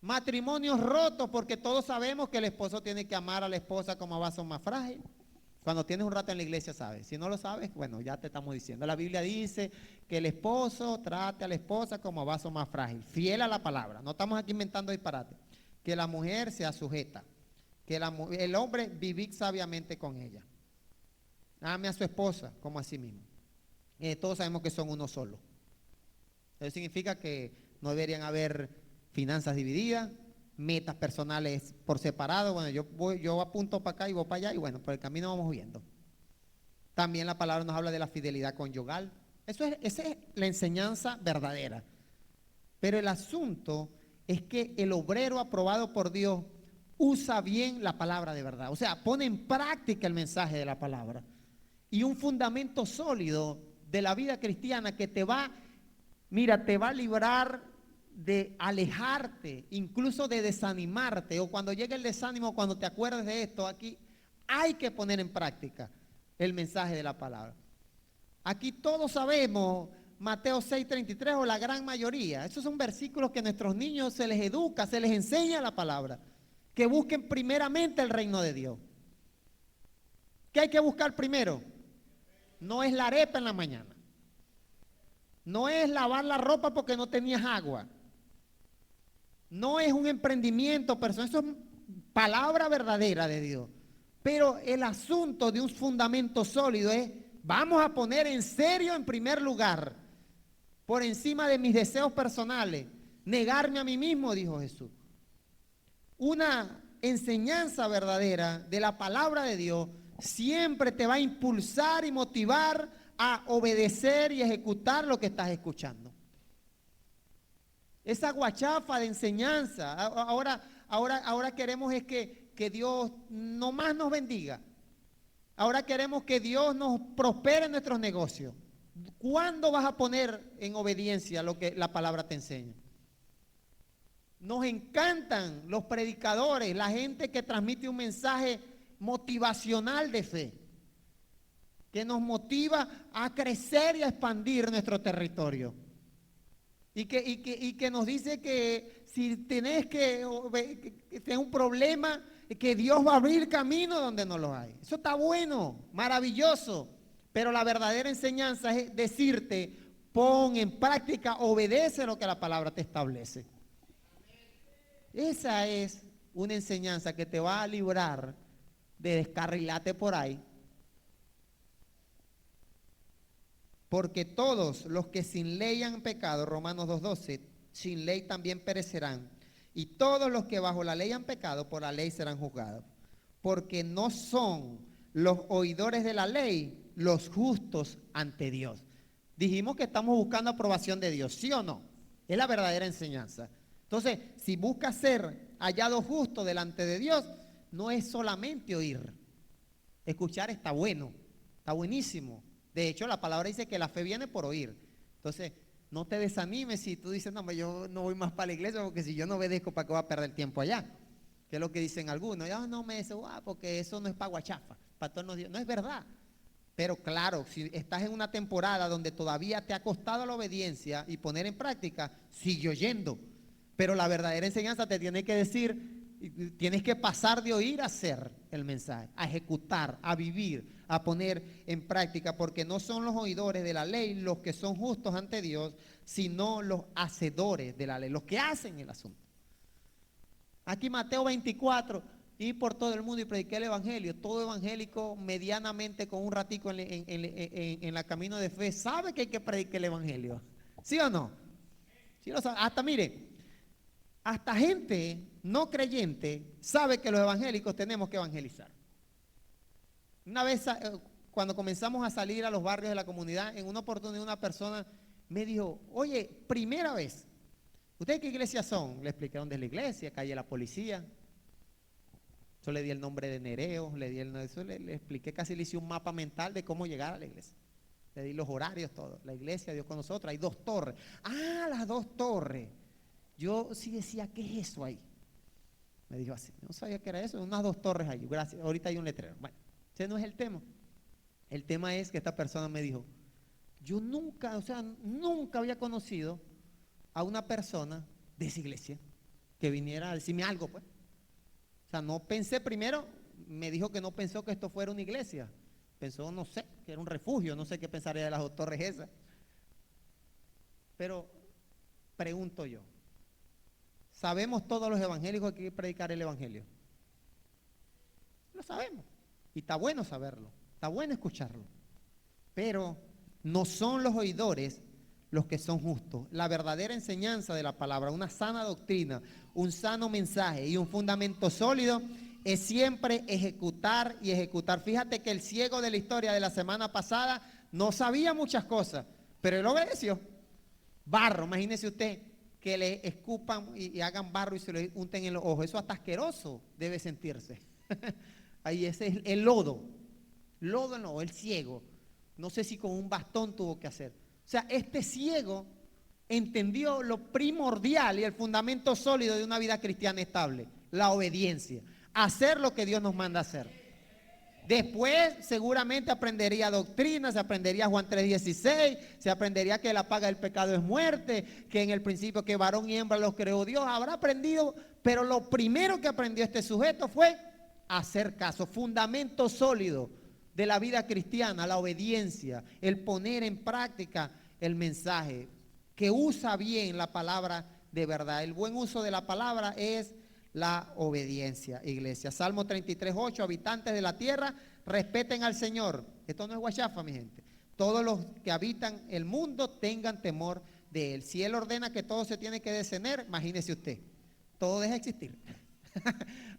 matrimonios rotos, porque todos sabemos que el esposo tiene que amar a la esposa como a vaso más frágil. Cuando tienes un rato en la iglesia sabes. Si no lo sabes, bueno, ya te estamos diciendo. La Biblia dice que el esposo trate a la esposa como a vaso más frágil, fiel a la palabra. No estamos aquí inventando disparate. Que la mujer sea sujeta, que el hombre vivir sabiamente con ella. Ame a su esposa como a sí mismo. Todos sabemos que son uno solo. Eso significa que no deberían haber finanzas divididas, metas personales por separado. Bueno, yo apunto para acá y voy para allá, y bueno, por el camino vamos viendo. También la palabra nos habla de la fidelidad conyugal. Esa es la enseñanza verdadera. Pero el asunto es que el obrero aprobado por Dios usa bien la palabra de verdad. O sea, pone en práctica el mensaje de la palabra. Y un fundamento sólido de la vida cristiana que te va a librar de alejarte, incluso de desanimarte, o cuando llegue el desánimo, cuando te acuerdes de esto, aquí hay que poner en práctica el mensaje de la palabra. Aquí todos sabemos Mateo 6:33, o la gran mayoría. Esos son versículos que a nuestros niños se les educa, se les enseña la palabra, que busquen primeramente el reino de Dios. ¿Qué hay que buscar primero? No es la arepa en la mañana, no es lavar la ropa porque no tenías agua, no es un emprendimiento personal, eso es palabra verdadera de Dios. Pero el asunto de un fundamento sólido es, vamos a poner en serio en primer lugar, por encima de mis deseos personales, negarme a mí mismo, dijo Jesús. Una enseñanza verdadera de la palabra de Dios siempre te va a impulsar y motivar a obedecer y ejecutar lo que estás escuchando. Esa guachafa de enseñanza, ahora queremos es que Dios no más nos bendiga. Ahora queremos que Dios nos prospere en nuestros negocios. ¿Cuándo vas a poner en obediencia lo que la palabra te enseña? Nos encantan los predicadores, la gente que transmite un mensaje motivacional de fe, que nos motiva a crecer y a expandir nuestro territorio. Y que nos dice que si tenés que tener un problema, que Dios va a abrir camino donde no lo hay. Eso está bueno, maravilloso. Pero la verdadera enseñanza es decirte, pon en práctica, obedece lo que la palabra te establece. Esa es una enseñanza que te va a librar de descarrilarte por ahí. Porque todos los que sin ley han pecado, Romanos 2:12, sin ley también perecerán. Y todos los que bajo la ley han pecado, por la ley serán juzgados. Porque no son los oidores de la ley los justos ante Dios. Dijimos que estamos buscando aprobación de Dios, ¿sí o no? Es la verdadera enseñanza. Entonces, si buscas ser hallado justo delante de Dios, no es solamente oír. Escuchar está bueno, está buenísimo. De hecho, la palabra dice que la fe viene por oír. Entonces, no te desanimes si tú dices, no, yo no voy más para la iglesia porque si yo no obedezco, ¿para qué voy a perder tiempo allá? Que es lo que dicen algunos. Ya no me dice, porque eso no es para guachafa. Pastor no es verdad. Pero claro, si estás en una temporada donde todavía te ha costado la obediencia y poner en práctica, sigue oyendo. Pero la verdadera enseñanza te tiene que decir, tienes que pasar de oír a hacer el mensaje, a ejecutar, a vivir, a poner en práctica, porque no son los oidores de la ley los que son justos ante Dios, sino los hacedores de la ley, los que hacen el asunto. Aquí Mateo 24, ir por todo el mundo y predicar el evangelio. Todo evangélico medianamente con un ratico en la camino de fe sabe que hay que predicar el evangelio. ¿Sí o no? ¿Sí lo sabe? Hasta mire, hasta gente no creyente sabe que los evangélicos tenemos que evangelizar. Una vez, cuando comenzamos a salir a los barrios de la comunidad, en una oportunidad una persona me dijo, oye, primera vez, ¿ustedes qué iglesia son? Le expliqué dónde es la iglesia, calle la policía. Yo le di el nombre de Nereo, le expliqué, casi le hice un mapa mental de cómo llegar a la iglesia. Le di los horarios, todo. La iglesia, Dios con nosotros, hay 2 torres. Ah, las 2 torres. Yo sí decía, ¿qué es eso ahí? Me dijo así, no sabía que era eso, unas 2 torres ahí. Gracias, ahorita hay un letrero. Bueno, ese no es el tema. El tema es que esta persona me dijo, yo nunca, nunca había conocido a una persona de esa iglesia que viniera a decirme algo, pues. O sea, no pensé primero, me dijo que no pensó que esto fuera una iglesia. Pensó, no sé, que era un refugio, no sé qué pensaría de las 2 torres esas. Pero pregunto yo, ¿sabemos todos los evangélicos que hay que predicar el evangelio? Lo sabemos. Y está bueno saberlo, está bueno escucharlo. Pero no son los oidores los que son justos. La verdadera enseñanza de la palabra, una sana doctrina, un sano mensaje y un fundamento sólido es siempre ejecutar y ejecutar. Fíjate que el ciego de la historia de la semana pasada no sabía muchas cosas, pero él obedeció. Barro, imagínese usted que le escupan y hagan barro y se lo unten en los ojos. Eso hasta asqueroso debe sentirse. Ahí ese es el lodo. Lodo no, el ciego. No sé si con un bastón tuvo que hacer. O sea, este ciego entendió lo primordial y el fundamento sólido de una vida cristiana estable, la obediencia, hacer lo que Dios nos manda hacer. Después seguramente aprendería doctrina, se aprendería Juan 3:16, se aprendería que la paga del pecado es muerte, que en el principio que varón y hembra los creó Dios, habrá aprendido, pero lo primero que aprendió este sujeto fue hacer caso, fundamento sólido de la vida cristiana, la obediencia, el poner en práctica el mensaje, que usa bien la palabra de verdad. El buen uso de la palabra es la obediencia, iglesia. Salmo 33:8, habitantes de la tierra, respeten al Señor. Esto no es guachafa, mi gente. Todos los que habitan el mundo tengan temor de Él. Si Él ordena que todo se tiene que detener, imagínese usted, todo deja de existir.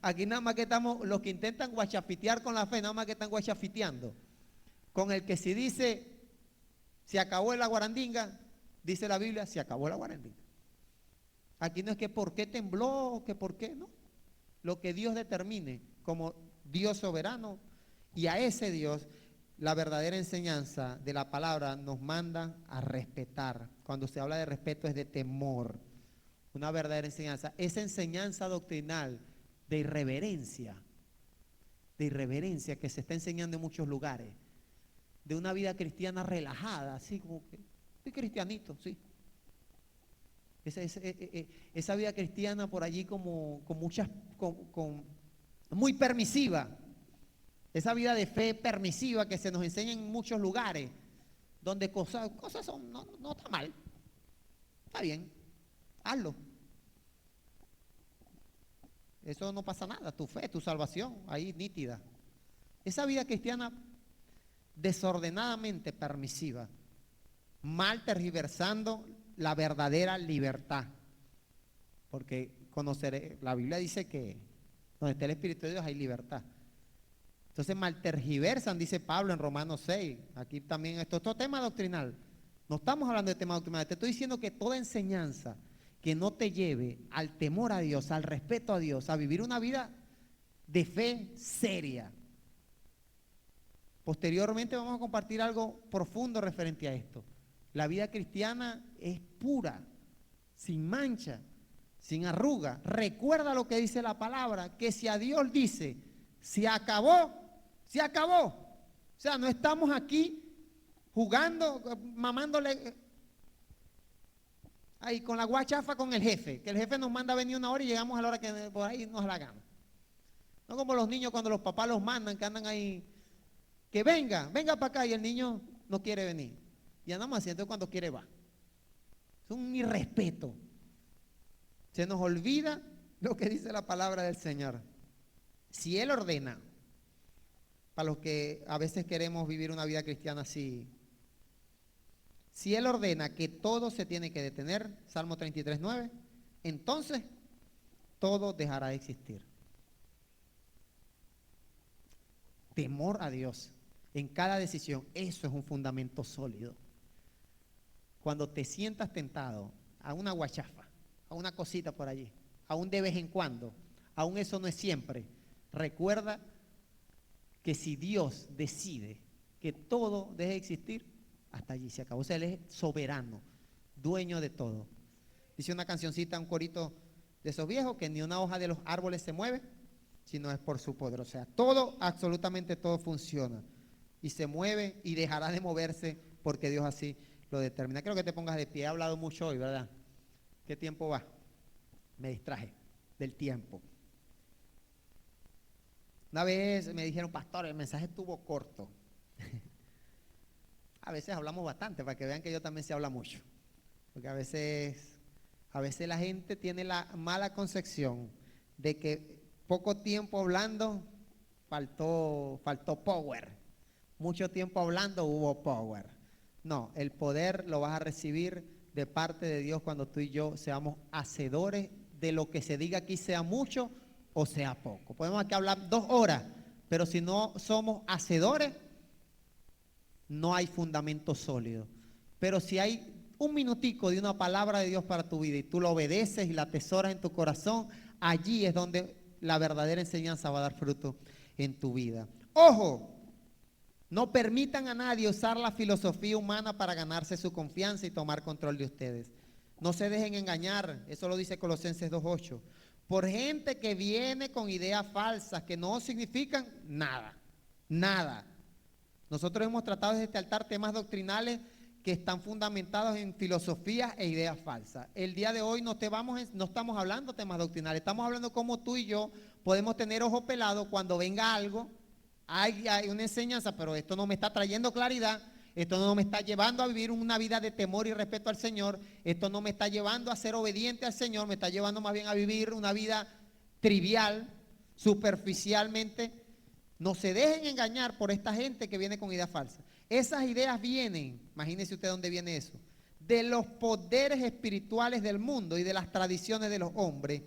Aquí nada más que estamos, los que intentan guachafitear con la fe, nada más que están guachafiteando. Con el que si dice, se acabó la guarandinga, dice la Biblia, se acabó la guarandinga. Aquí no es que por qué tembló, que por qué, no. Lo que Dios determine como Dios soberano, y a ese Dios la verdadera enseñanza de la palabra nos manda a respetar. Cuando se habla de respeto es de temor. Una verdadera enseñanza, esa enseñanza doctrinal de irreverencia que se está enseñando en muchos lugares, de una vida cristiana relajada, así como que, soy cristianito, sí. Esa vida cristiana por allí como con muchas, muy permisiva, esa vida de fe permisiva que se nos enseña en muchos lugares, donde cosas son, no está mal, está bien, hazlo. Eso no pasa nada, tu fe, tu salvación, ahí nítida. Esa vida cristiana desordenadamente permisiva, mal tergiversando la verdadera libertad. Porque conoceré, la Biblia dice que donde está el Espíritu de Dios hay libertad. Entonces mal tergiversan, dice Pablo en Romanos 6. Aquí también esto es otro tema doctrinal. No estamos hablando de tema doctrinal, te estoy diciendo que toda enseñanza que no te lleve al temor a Dios, al respeto a Dios, a vivir una vida de fe seria. Posteriormente vamos a compartir algo profundo referente a esto. La vida cristiana es pura, sin mancha, sin arruga. Recuerda lo que dice la palabra, que si a Dios dice, se acabó, se acabó. O sea, no estamos aquí jugando, mamándole ahí con la guachafa con el jefe, que el jefe nos manda a venir una hora y llegamos a la hora que por ahí nos la gana. No como los niños cuando los papás los mandan, que andan ahí, que venga para acá, y el niño no quiere venir. Y andamos haciendo cuando quiere va. Es un irrespeto. Se nos olvida lo que dice la palabra del Señor. Si Él ordena, para los que a veces queremos vivir una vida cristiana así, si Él ordena que todo se tiene que detener, Salmo 33:9, entonces todo dejará de existir. Temor a Dios en cada decisión, eso es un fundamento sólido. Cuando te sientas tentado a una guachafa, a una cosita por allí, aún de vez en cuando, aún eso no es siempre, recuerda que si Dios decide que todo deje de existir, hasta allí se acabó. O sea, Él es soberano, dueño de todo. Dice una cancioncita, un corito de esos viejos, que ni una hoja de los árboles se mueve, sino es por su poder. O sea, todo, absolutamente todo funciona y se mueve y dejará de moverse porque Dios así lo determina. Creo que te pongas de pie. He hablado mucho hoy, ¿verdad? ¿Qué tiempo va? Me distraje del tiempo. Una vez me dijeron, pastor, el mensaje estuvo corto. A veces hablamos bastante, para que vean que yo también se habla mucho. Porque a veces la gente tiene la mala concepción de que poco tiempo hablando faltó power. Mucho tiempo hablando hubo power. No, el poder lo vas a recibir de parte de Dios cuando tú y yo seamos hacedores de lo que se diga aquí, sea mucho o sea poco. Podemos aquí hablar 2 horas, pero si no somos hacedores, no hay fundamento sólido. Pero si hay un minutico de una palabra de Dios para tu vida y tú lo obedeces y la atesoras en tu corazón, allí es donde la verdadera enseñanza va a dar fruto en tu vida. ¡Ojo! No permitan a nadie usar la filosofía humana para ganarse su confianza y tomar control de ustedes. No se dejen engañar, eso lo dice Colosenses 2:8, por gente que viene con ideas falsas que no significan nada, nada. Nosotros hemos tratado desde este altar temas doctrinales que están fundamentados en filosofías e ideas falsas. El día de hoy no estamos hablando temas doctrinales, estamos hablando cómo tú y yo podemos tener ojo pelado cuando venga algo. Hay una enseñanza, pero esto no me está trayendo claridad, esto no me está llevando a vivir una vida de temor y respeto al Señor, esto no me está llevando a ser obediente al Señor, me está llevando más bien a vivir una vida trivial, superficialmente. No se dejen engañar por esta gente que viene con ideas falsas. Esas ideas vienen, imagínense usted dónde viene eso, de los poderes espirituales del mundo y de las tradiciones de los hombres.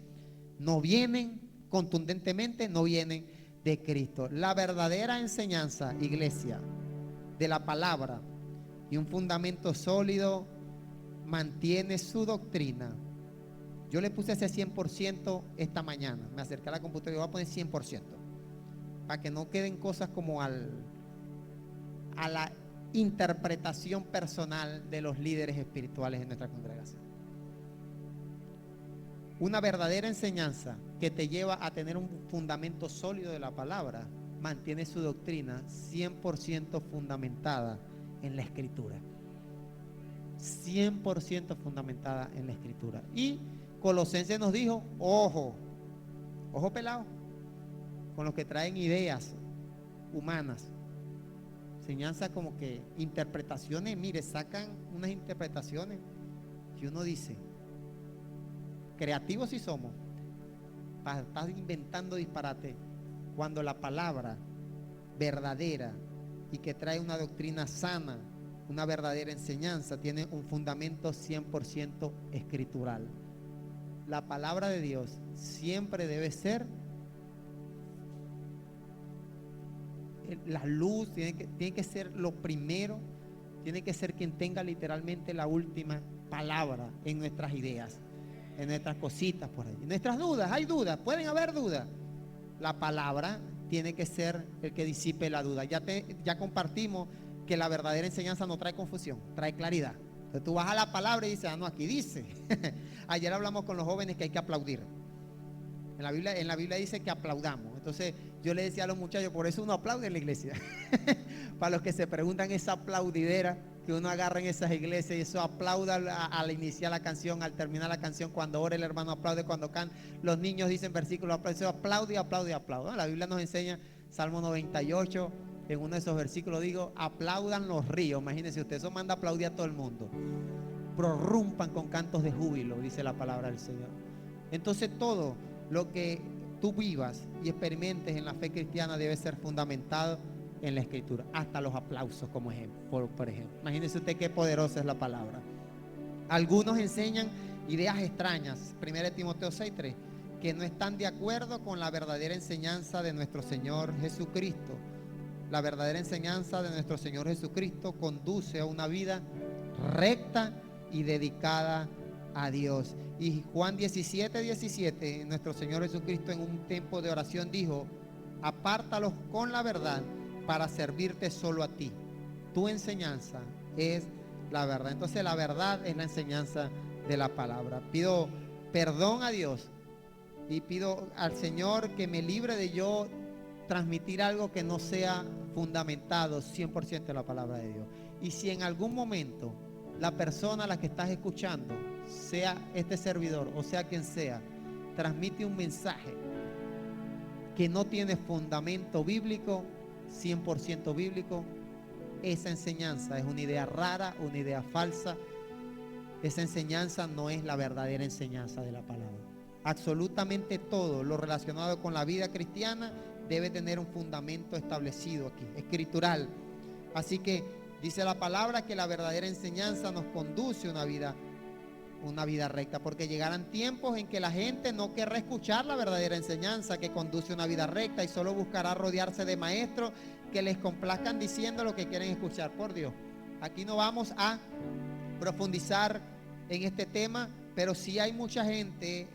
No vienen contundentemente, no vienen de Cristo. La verdadera enseñanza, iglesia, de la palabra y un fundamento sólido mantiene su doctrina. Yo le puse ese 100% esta mañana. Me acerqué a la computadora y voy a poner 100%. Para que no queden cosas como a la interpretación personal de los líderes espirituales en nuestra congregación. Una verdadera enseñanza que te lleva a tener un fundamento sólido de la palabra mantiene su doctrina 100% fundamentada en la Escritura. 100% fundamentada en la Escritura. Y Colosenses nos dijo, ojo pelado, con los que traen ideas humanas, enseñanza como que interpretaciones, mire, sacan unas interpretaciones que uno dice, creativos sí somos, para estar inventando disparate, cuando la palabra verdadera y que trae una doctrina sana, una verdadera enseñanza, tiene un fundamento 100% escritural. La palabra de Dios siempre debe ser la luz, tiene que ser lo primero, tiene que ser quien tenga literalmente la última palabra en nuestras ideas, en nuestras cositas por ahí. En nuestras dudas, hay dudas, pueden haber dudas. La palabra tiene que ser el que disipe la duda. Ya compartimos que la verdadera enseñanza no trae confusión, trae claridad. Entonces tú vas a la palabra y dices, no, aquí dice. Ayer hablamos con los jóvenes que hay que aplaudir. En la Biblia dice que aplaudamos. Entonces yo le decía a los muchachos, por eso uno aplaude en la iglesia. Para los que se preguntan esa aplaudidera que uno agarra en esas iglesias y eso aplauda al iniciar la canción, al terminar la canción, cuando ora el hermano aplaude, cuando can, los niños dicen versículos, aplaude, aplaude, aplaude. La Biblia nos enseña, Salmo 98, en uno de esos versículos digo, aplaudan los ríos. Imagínense usted, eso manda a aplaudir a todo el mundo. Prorrumpan con cantos de júbilo, dice la palabra del Señor. Entonces todo lo que tú vivas y experimentes en la fe cristiana debe ser fundamentado en la Escritura, hasta los aplausos como ejemplo, por ejemplo. Imagínense usted qué poderosa es la palabra. Algunos enseñan ideas extrañas, 1 Timoteo 6:3, que no están de acuerdo con la verdadera enseñanza de nuestro Señor Jesucristo. La verdadera enseñanza de nuestro Señor Jesucristo conduce a una vida recta y dedicada a Dios. Y Juan 17:17, nuestro Señor Jesucristo en un tiempo de oración dijo: apártalos con la verdad para servirte solo a ti. Tu enseñanza es la verdad. Entonces la verdad es la enseñanza de la palabra. Pido perdón a Dios y pido al Señor que me libre de yo transmitir algo que no sea fundamentado 100% en la palabra de Dios. Y si en algún momento la persona a la que estás escuchando, sea este servidor o sea quien sea, transmite un mensaje que no tiene fundamento bíblico, 100% bíblico, esa enseñanza es una idea rara, una idea falsa. Esa enseñanza no es la verdadera enseñanza de la palabra. Absolutamente todo lo relacionado con la vida cristiana debe tener un fundamento establecido aquí, escritural. Así que dice la palabra que la verdadera enseñanza nos conduce a una vida recta, porque llegarán tiempos en que la gente no querrá escuchar la verdadera enseñanza que conduce a una vida recta y solo buscará rodearse de maestros que les complazcan diciendo lo que quieren escuchar. Por Dios, aquí no vamos a profundizar en este tema, pero sí hay mucha gente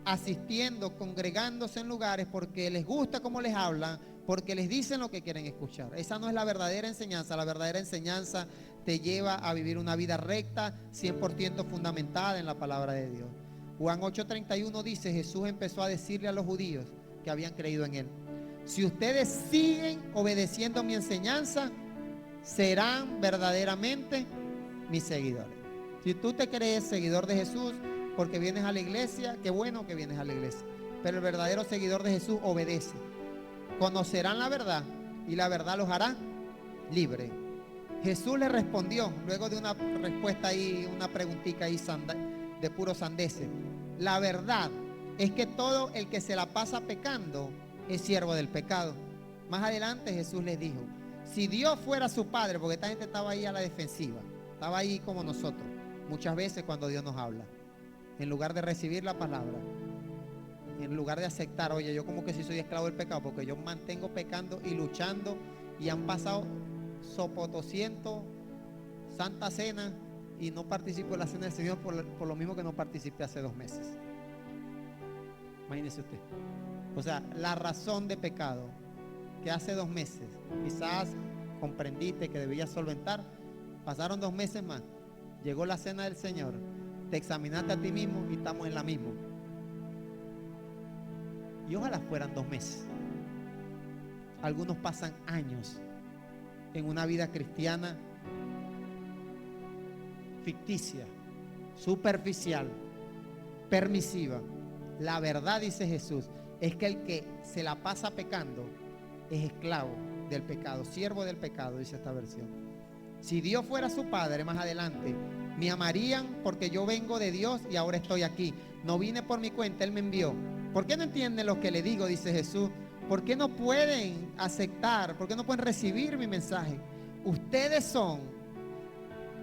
asistiendo, congregándose en lugares porque les gusta cómo les hablan, porque les dicen lo que quieren escuchar. Esa no es la verdadera enseñanza. La verdadera enseñanza te lleva a vivir una vida recta, 100% fundamentada en la palabra de Dios. Juan 8:31 dice: Jesús empezó a decirle a los judíos que habían creído en él: si ustedes siguen obedeciendo mi enseñanza, serán verdaderamente mis seguidores. Si tú te crees seguidor de Jesús porque vienes a la iglesia, qué bueno que vienes a la iglesia, pero el verdadero seguidor de Jesús obedece. Conocerán la verdad y la verdad los hará libre. Jesús le respondió, luego de una respuesta ahí, una preguntita ahí de puro sandeces: la verdad es que todo el que se la pasa pecando es siervo del pecado. Más adelante Jesús les dijo: si Dios fuera su padre, porque esta gente estaba ahí a la defensiva, estaba ahí como nosotros muchas veces cuando Dios nos habla, en lugar de recibir la palabra, en lugar de aceptar, oye, yo como que sí soy esclavo del pecado, porque yo mantengo pecando y luchando, y han pasado sopotoscientos Santa Cena y no participo en la cena del Señor por lo mismo que no participé hace 2 meses. Imagínese usted. O sea, la razón de pecado que hace 2 meses quizás comprendiste que debías solventar, pasaron 2 meses más, llegó la cena del Señor, te examinaste a ti mismo y estamos en la misma. Y ojalá fueran 2 meses. Algunos pasan años en una vida cristiana ficticia, superficial, permisiva. La verdad, dice Jesús, es que el que se la pasa pecando es esclavo del pecado, siervo del pecado, dice esta versión. Si Dios fuera su padre, más adelante, me amarían porque yo vengo de Dios y ahora estoy aquí. No vine por mi cuenta, Él me envió. ¿Por qué no entienden lo que le digo?, dice Jesús. ¿Por qué no pueden aceptar? ¿Por qué no pueden recibir mi mensaje? Ustedes son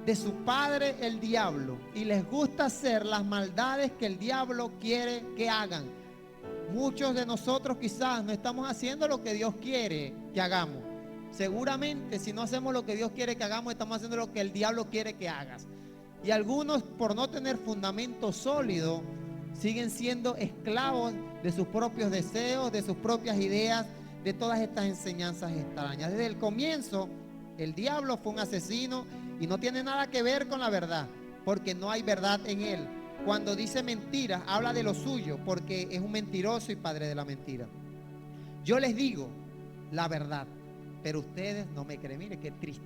de su padre el diablo y les gusta hacer las maldades que el diablo quiere que hagan. Muchos de nosotros quizás no estamos haciendo lo que Dios quiere que hagamos. Seguramente si no hacemos lo que Dios quiere que hagamos, estamos haciendo lo que el diablo quiere que hagas. Y algunos, por no tener fundamento sólido, siguen siendo esclavos de sus propios deseos, de sus propias ideas, de todas estas enseñanzas extrañas. Desde el comienzo, el diablo fue un asesino y no tiene nada que ver con la verdad, porque no hay verdad en él. Cuando dice mentiras, habla de lo suyo, porque es un mentiroso y padre de la mentira. Yo les digo la verdad, pero ustedes no me creen. Mire qué triste.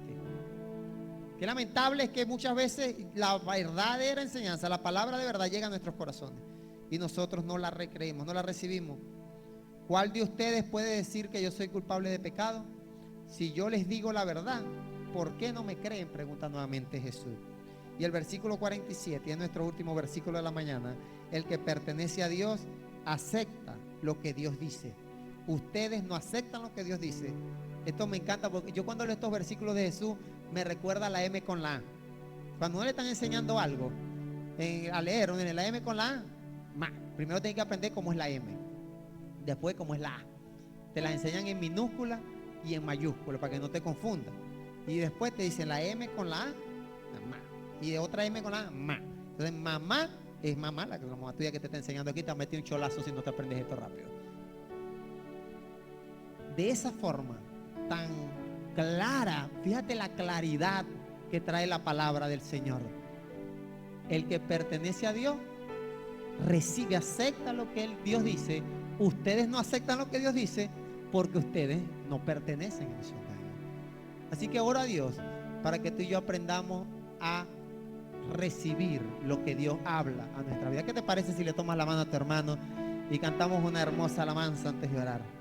Qué lamentable es que muchas veces la verdadera enseñanza, la palabra de verdad llega a nuestros corazones y nosotros no la recreemos, no la recibimos. ¿Cuál de ustedes puede decir que yo soy culpable de pecado? Si yo les digo la verdad, ¿por qué no me creen?, pregunta nuevamente Jesús. Y el versículo 47, es nuestro último versículo de la mañana: el que pertenece a Dios acepta lo que Dios dice. Ustedes no aceptan lo que Dios dice. Esto me encanta porque yo cuando leo estos versículos de Jesús me recuerda a la M con la A. Cuando no le están enseñando algo a leer, la M con la A, ma. Primero tienes que aprender cómo es la M, después cómo es la A. Te la enseñan en minúscula y en mayúscula para que no te confundas. Y después te dicen la M con la A, la ma. Y de otra M con la A, ma. Entonces mamá es mamá, la mamá tuya que te está enseñando aquí, te va a meter un cholazo si no te aprendes esto rápido. De esa forma tan clara, fíjate la claridad que trae la palabra del Señor. El que pertenece a Dios recibe, acepta lo que Dios dice. Ustedes no aceptan lo que Dios dice porque ustedes no pertenecen a Dios. Así que ora a Dios para que tú y yo aprendamos a recibir lo que Dios habla a nuestra vida. ¿Qué te parece si le tomas la mano a tu hermano y cantamos una hermosa alabanza antes de orar?